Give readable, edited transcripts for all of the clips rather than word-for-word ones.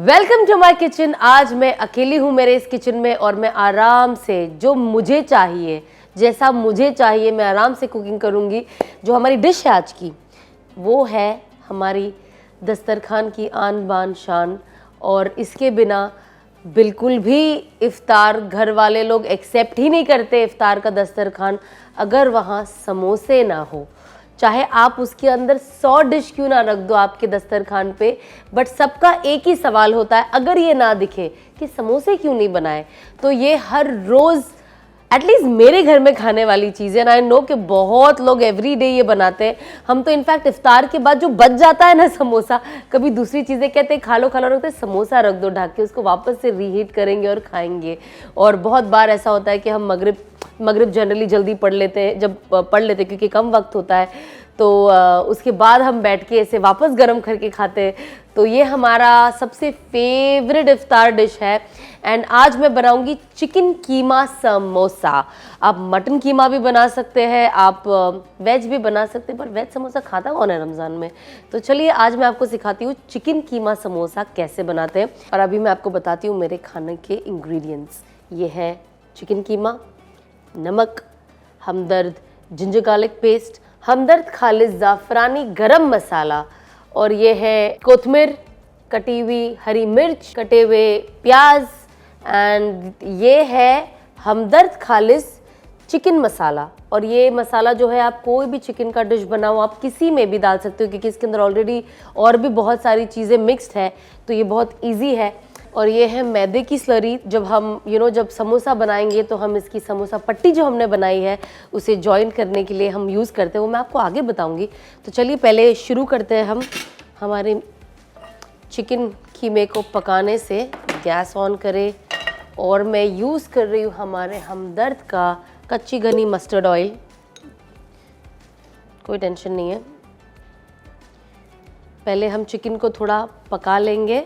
Welcome to my kitchen. आज मैं अकेली हूँ मेरे इस किचन में और मैं आराम से जो मुझे चाहिए, जैसा मुझे चाहिए मैं आराम से कुकिंग करूँगी। जो हमारी डिश है आज की वो है हमारी दस्तरखान की आन बान शान, और इसके बिना बिल्कुल भी इफ़्तार घर वाले लोग एक्सेप्ट ही नहीं करते इफ़्तार का दस्तरखान, अगर वहाँ समोसे ना हो। चाहे आप उसके अंदर 100 डिश क्यों ना रख दो आपके दस्तरखान पे, बट सबका एक ही सवाल होता है, अगर ये ना दिखे कि समोसे क्यों नहीं बनाए। तो ये हर रोज़ एटलीस्ट मेरे घर में खाने वाली चीज़ है। आई नो कि बहुत लोग एवरी डे ये बनाते हैं। हम तो इनफैक्ट इफ्तार के बाद जो बच जाता है ना समोसा, कभी दूसरी चीज़ें कहते हैं खा लो रखते हैं, समोसा रख दो ढक के, उसको वापस से रीहीट करेंगे और खाएंगे। और बहुत बार ऐसा होता है कि हम मगरिब जनरली जल्दी पढ़ लेते हैं, जब पढ़ लेते हैं क्योंकि कम वक्त होता है, तो उसके बाद हम बैठ के इसे वापस गर्म करके खाते हैं। तो ये हमारा सबसे फेवरेट इफ्तार डिश है। एंड आज मैं बनाऊंगी चिकन कीमा समोसा। आप मटन कीमा भी बना सकते हैं, आप वेज भी बना सकते हैं, पर वेज समोसा खाता कौन है रमज़ान में। तो चलिए आज मैं आपको सिखाती हूँ चिकन कीमा समोसा कैसे बनाते हैं। और अभी मैं आपको बताती हूँ मेरे खाने के इंग्रेडिएंट्स। ये है चिकन कीमा, नमक, हमदर्द जिंजर गार्लिक पेस्ट, हमदर्द खालिस ज़ाफ़रानी गरम मसाला, और ये है कोतमीर, कटी हुई हरी मिर्च, कटे हुए प्याज, एंड ये है हमदर्द खालिस चिकन मसाला। और ये मसाला जो है आप कोई भी चिकन का डिश बनाओ आप किसी में भी डाल सकते हो, क्योंकि इसके अंदर ऑलरेडी और भी बहुत सारी चीज़ें मिक्स्ड है, तो ये बहुत ईजी है। और ये है मैदे की स्लरी। जब हम जब समोसा बनाएंगे तो हम इसकी समोसा पट्टी जो हमने बनाई है उसे जॉइन करने के लिए हम यूज़ करते हैं, वो मैं आपको आगे बताऊंगी। तो चलिए पहले शुरू करते हैं हम हमारे चिकन कीमे को पकाने से। गैस ऑन करें और मैं यूज़ कर रही हूँ हमारे हमदर्द का कच्ची घनी मस्टर्ड ऑयल। कोई टेंशन नहीं है, पहले हम चिकन को थोड़ा पका लेंगे।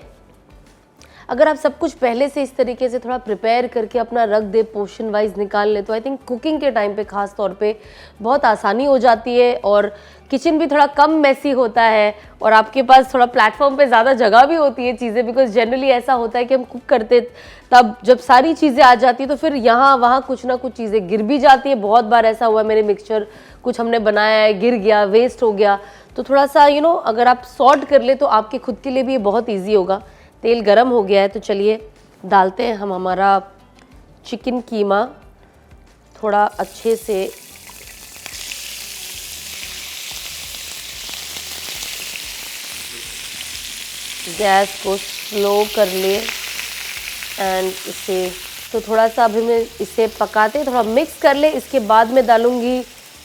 अगर आप सब कुछ पहले से इस तरीके से थोड़ा प्रिपेयर करके अपना रख दे, पोर्शन वाइज निकाल ले, तो आई थिंक कुकिंग के टाइम पे ख़ास तौर पे बहुत आसानी हो जाती है और किचन भी थोड़ा कम मैसी होता है और आपके पास थोड़ा प्लेटफॉर्म पे ज़्यादा जगह भी होती है चीज़ें। बिकॉज जनरली ऐसा होता है कि हम कुक करते तब जब सारी चीज़ें आ जाती है तो फिर यहाँ वहाँ कुछ ना कुछ चीज़ें गिर भी जाती है। बहुत बार ऐसा हुआ है, मेरे मिक्सचर कुछ हमने बनाया है, गिर गया, वेस्ट हो गया। तो थोड़ा सा अगर आप सॉर्ट कर ले तो आपके खुद के लिए भी ये बहुत ईजी होगा। तेल गरम हो गया है तो चलिए डालते हैं हम हमारा चिकन कीमा। थोड़ा अच्छे से गैस को स्लो कर लिए एंड इसे तो थोड़ा सा अभी मैं इसे पकाते थोड़ा मिक्स कर ले। इसके बाद में डालूंगी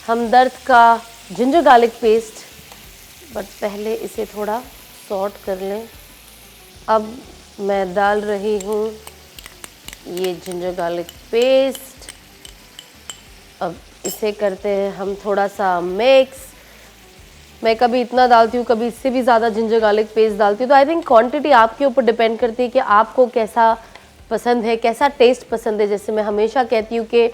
हमदर्द का जिंजर गार्लिक पेस्ट, बट पहले इसे थोड़ा सॉट कर लें। अब मैं डाल रही हूँ ये जिंजर गार्लिक पेस्ट। अब इसे करते हैं हम थोड़ा सा मिक्स। मैं कभी इतना डालती हूँ, कभी इससे भी ज़्यादा जिंजर गार्लिक पेस्ट डालती हूँ। तो आई थिंक क्वांटिटी आपके ऊपर डिपेंड करती है कि आपको कैसा पसंद है, कैसा टेस्ट पसंद है। जैसे मैं हमेशा कहती हूँ कि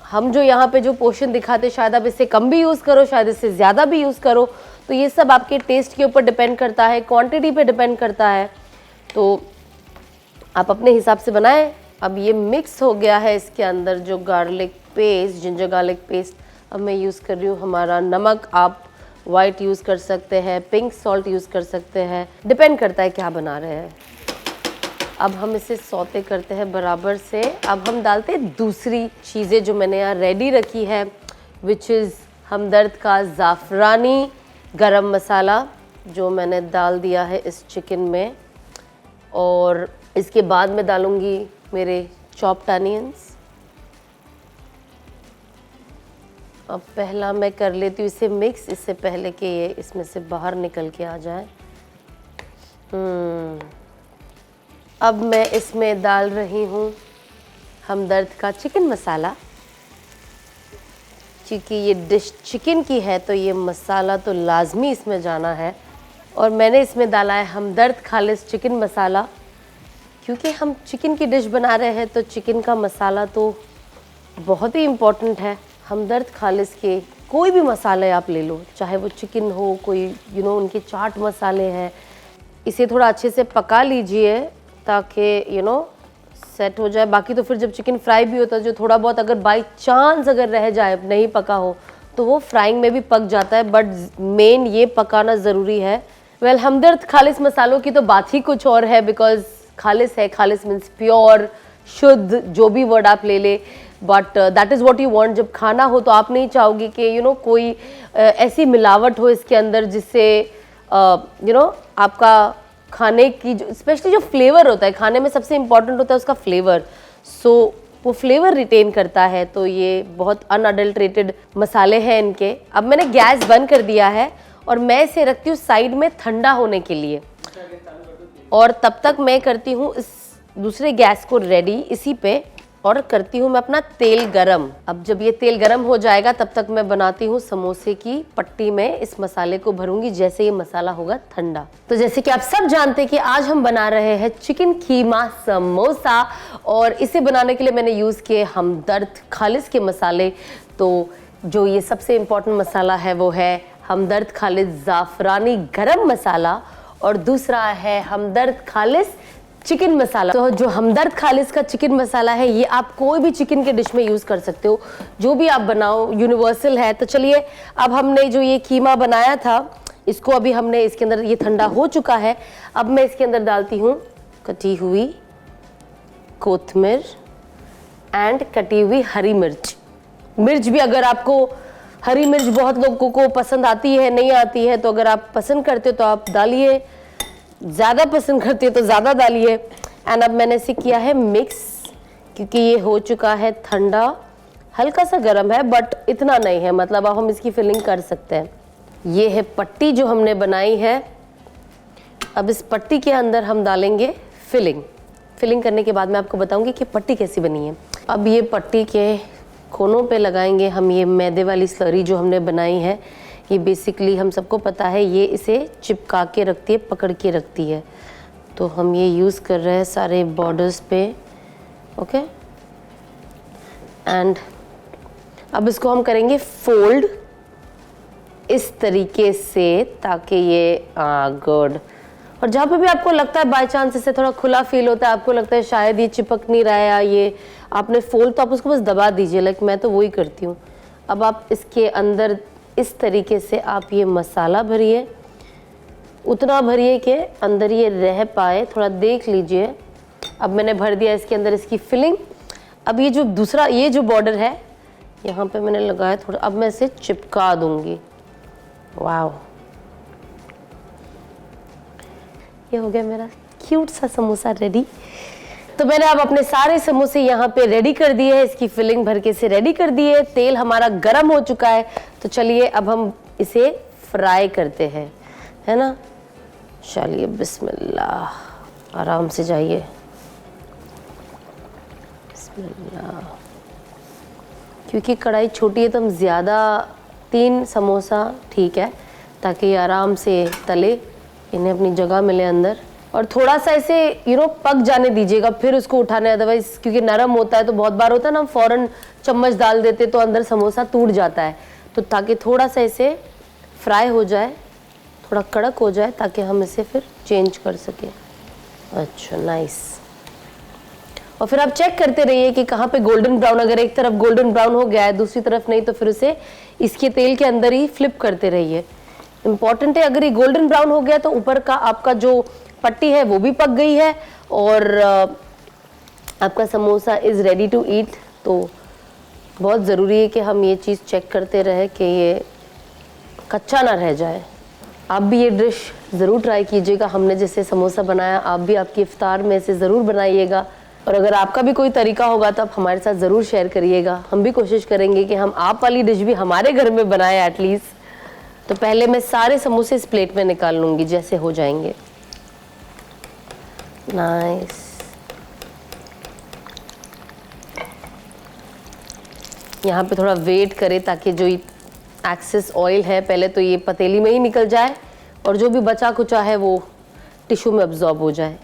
हम जो यहाँ पे जो पोर्शन दिखाते शायद आप इससे कम भी यूज़ करो, शायद इससे ज़्यादा भी यूज़ करो। तो ये सब आपके टेस्ट के ऊपर डिपेंड करता है, क्वांटिटी पे डिपेंड करता है, तो आप अपने हिसाब से बनाएं। अब ये मिक्स हो गया है इसके अंदर जो garlic paste, ginger garlic paste. अब मैं यूज़ कर रही हूँ हमारा नमक। आप वाइट यूज़ कर सकते हैं, पिंक सॉल्ट यूज़ कर सकते हैं, डिपेंड करता है क्या बना रहे हैं। अब हम इसे सौते करते हैं बराबर से। अब हम डालते हैं दूसरी चीज़ें जो मैंने यहाँ रेडी रखी है, विच इज़ हमदर्द का ज़ाफ़रानी गरम मसाला जो मैंने डाल दिया है इस चिकन में। और इसके बाद में डालूँगी मेरे चॉप्ड अनियंस। अब पहला मैं कर लेती हूँ इसे मिक्स, इससे पहले कि ये इसमें से बाहर निकल के आ जाए। अब मैं इसमें डाल रही हूँ हमदर्द का चिकन मसाला। क्योंकि ये डिश चिकन की है तो ये मसाला तो लाजमी इसमें जाना है। और मैंने इसमें डाला है हमदर्द खालिस चिकन मसाला, क्योंकि हम चिकन की डिश बना रहे हैं तो चिकन का मसाला तो बहुत ही इम्पोर्टेंट है। हमदर्द खालिस के कोई भी मसाले आप ले लो, चाहे वो चिकन हो, कोई उनके चाट मसाले हैं, इसे थोड़ा अच्छे से पका लीजिए ताकि सेट हो जाए। बाकी तो फिर जब चिकन फ्राई भी होता है, जो थोड़ा बहुत अगर बाई चांस अगर रह जाए, नहीं पका हो, तो वो फ्राइंग में भी पक जाता है, बट मेन ये पकाना ज़रूरी है। वेल, हमदर्द खालिस मसालों की तो बात ही कुछ और है, बिकॉज खालिस है, खालिस मीन्स प्योर, शुद्ध, जो भी वर्ड आप ले ले, but that is what you want. जब खाना हो तो आप नहीं चाहोगे कि कोई ऐसी मिलावट हो इसके अंदर जिससे आपका खाने की जो स्पेशली जो फ्लेवर होता है, खाने में सबसे इम्पॉर्टेंट होता है उसका फ्लेवर, सो वो फ्लेवर रिटेन करता है। तो ये बहुत अनअडल्ट्रेटेड मसाले हैं इनके। अब मैंने गैस बंद कर दिया है और मैं इसे रखती हूँ साइड में ठंडा होने के लिए, और तब तक मैं करती हूँ इस दूसरे गैस को रेडी इसी पे, और करती हूँ मैं अपना तेल गरम। अब जब ये तेल गरम हो जाएगा तब तक मैं बनाती हूँ समोसे की पट्टी में इस मसाले को भरूंगी जैसे ये मसाला होगा ठंडा। तो जैसे कि आप सब जानते हैं कि आज हम बना रहे हैं चिकन कीमा समोसा, और इसे बनाने के लिए मैंने यूज़ किए हमदर्द खालिस के मसाले। तो जो ये सबसे इम्पोर्टेंट मसाला है वो है हमदर्द खालिस ज़ाफ़रानी गरम मसाला, और दूसरा है हमदर्द खालिस चिकन मसाला। तो जो हमदर्द खालिस का चिकन मसाला है, ये आप कोई भी चिकन के डिश में यूज़ कर सकते हो, जो भी आप बनाओ, यूनिवर्सल है। तो चलिए, अब हमने जो ये कीमा बनाया था, इसको अभी हमने इसके अंदर, ये ठंडा हो चुका है, अब मैं इसके अंदर डालती हूँ कटी हुई कोतमीर एंड कटी हुई हरी मिर्च। मिर्च भी अगर आपको, हरी मिर्च बहुत लोगों को पसंद आती है, नहीं आती है, तो अगर आप पसंद करते हो तो आप डालिए, ज़्यादा पसंद करती है तो ज़्यादा डालिए। एंड अब मैंने इसे किया है मिक्स, क्योंकि ये हो चुका है ठंडा, हल्का सा गर्म है बट इतना नहीं है, मतलब अब हम इसकी फिलिंग कर सकते हैं। ये है पट्टी जो हमने बनाई है। अब इस पट्टी के अंदर हम डालेंगे फिलिंग करने के बाद मैं आपको बताऊंगी कि पट्टी कैसी बनी है। अब ये पट्टी के कोनों पे लगाएंगे हम ये मैदे वाली स्लरी जो हमने बनाई है। ये बेसिकली हम सबको पता है, ये इसे चिपका के रखती है, पकड़ के रखती है, तो हम ये यूज़ कर रहे हैं सारे बॉर्डर्स पे। ओके, एंड अब इसको हम करेंगे फोल्ड इस तरीके से, ताकि ये गुड। और जहाँ पे भी आपको लगता है बाय चांस इसे थोड़ा खुला फील होता है, आपको लगता है शायद ये चिपक नहीं रहा है या ये आपने फोल्ड, तो आप उसको बस दबा दीजिए, लाइक मैं तो वही करती हूँ। अब आप इसके अंदर इस तरीके से आप ये मसाला भरिए, उतना भरिए कि अंदर ये रह पाए, थोड़ा देख लीजिए। अब मैंने भर दिया इसके अंदर इसकी फिलिंग। अब ये जो दूसरा, ये जो बॉर्डर है यहाँ पे मैंने लगाया थोड़ा, अब मैं इसे चिपका दूंगी। वाह, ये हो गया मेरा क्यूट सा समोसा रेडी। तो मैंने अब अपने सारे समोसे यहाँ पे रेडी कर दिए हैं, इसकी फिलिंग भर के से रेडी कर दिए। तेल हमारा गरम हो चुका है, तो चलिए अब हम इसे फ्राई करते हैं, है ना। चलिए बिस्मिल्लाह, आराम से जाइए, बिस्मिल्लाह। क्योंकि कढ़ाई छोटी है तो हम ज़्यादा 3 समोसा ठीक है, ताकि ये आराम से तले, इन्हें अपनी जगह मिले अंदर। और थोड़ा सा इसे पक जाने दीजिएगा, फिर उसको उठाने, अदरवाइज क्योंकि नरम होता है तो बहुत बार होता है ना, हम फ़ौरन चम्मच डाल देते तो अंदर समोसा टूट जाता है। तो ताकि थोड़ा सा इसे फ्राई हो जाए, थोड़ा कड़क हो जाए, ताकि हम इसे फिर चेंज कर सकें। अच्छा, नाइस। और फिर आप चेक करते रहिए कि कहाँ पे गोल्डन ब्राउन, अगर एक तरफ गोल्डन ब्राउन हो गया है, दूसरी तरफ नहीं, तो फिर उसे इसके तेल के अंदर ही फ्लिप करते रहिए। इम्पॉर्टेंट है, अगर ये गोल्डन ब्राउन हो गया तो ऊपर का आपका जो पट्टी है वो भी पक गई है, और आपका samosa is ready to eat. तो बहुत ज़रूरी है कि हम ये चीज़ चेक करते रहे कि ये कच्चा ना रह जाए। आप भी ये डिश ज़रूर ट्राई कीजिएगा, हमने जैसे समोसा बनाया आप भी आपकी इफ्तार में इसे ज़रूर बनाइएगा। और अगर आपका भी कोई तरीका होगा तो आप हमारे साथ ज़रूर शेयर करिएगा, हम भी कोशिश करेंगे कि हम आप वाली डिश भी हमारे घर में बनाए एटलीस्ट। तो पहले मैं सारे समोसे इस प्लेट में निकाल लूँगी जैसे हो जाएंगे। नाइस। यहाँ पे थोड़ा वेट करें ताकि जो एक्सेस ऑयल है पहले तो ये पतीली में ही निकल जाए, और जो भी बचा कुचा है वो टिश्यू में अब्जॉर्ब हो जाए।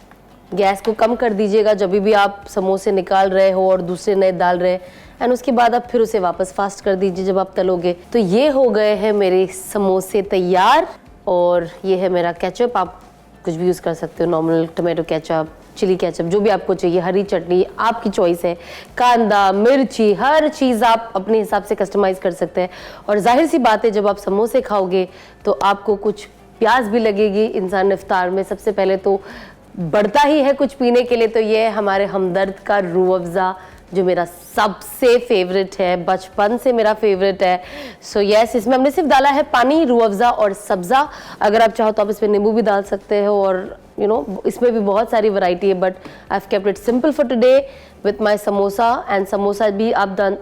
गैस को कम कर दीजिएगा जब भी आप समोसे निकाल रहे हो और दूसरे नए डाल रहे हैं, एंड उसके बाद आप फिर उसे वापस फास्ट कर दीजिए जब आप तलोगे। तो ये हो गए हैं मेरे समोसे तैयार, और ये है मेरा केचप। आप कुछ भी यूज़ कर सकते हो, normal tomato ketchup, chilli ketchup, जो भी आपको चाहिए, हरी चटनी आपकी चॉइस है, कांदा, मिर्ची, हर चीज़ आप अपने हिसाब से कस्टमाइज़ कर सकते हैं। और जाहिर सी बात है, जब आप समोसे खाओगे तो आपको कुछ प्यास भी लगेगी। इंसान इफ्तार में सबसे पहले तो बढ़ता ही है कुछ पीने के लिए, तो ये है हमारे हमदर्द का रूह अफ़ज़ा, जो मेरा सबसे फेवरेट है, बचपन से मेरा फेवरेट है। सो यस, इसमें हमने सिर्फ डाला है पानी, रूह अफ़ज़ा और सब्ज़ा। अगर आप चाहो तो आप इसमें नींबू भी डाल सकते हो, और यू नो इसमें भी बहुत सारी वैरायटी है, but I have kept it simple for today with my samosa. And samosa भी आप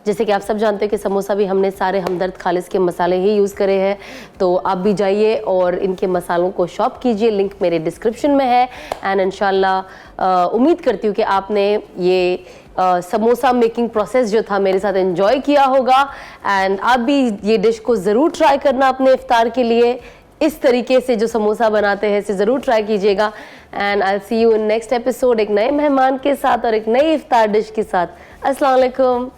जैसे कि आप सब जानते हैं कि समोसा भी हमने सारे हमदर्द खालिस के मसाले ही यूज़ करे हैं। तो आप भी जाइए और इनके मसालों को शॉप कीजिए, लिंक मेरे डिस्क्रिप्शन में है। एंड इंशाल्लाह उम्मीद करती हूँ कि आपने ये समोसा मेकिंग प्रोसेस जो था मेरे साथ एंजॉय किया होगा। एंड आप भी ये डिश को ज़रूर ट्राई करना अपने इफ्तार के लिए, इस तरीके से जो समोसा बनाते हैं इसे ज़रूर ट्राई कीजिएगा। And I see you in next episode, एक नए मेहमान के साथ और एक नई इफ्तार डिश के साथ। अस्सलाम वालेकुम।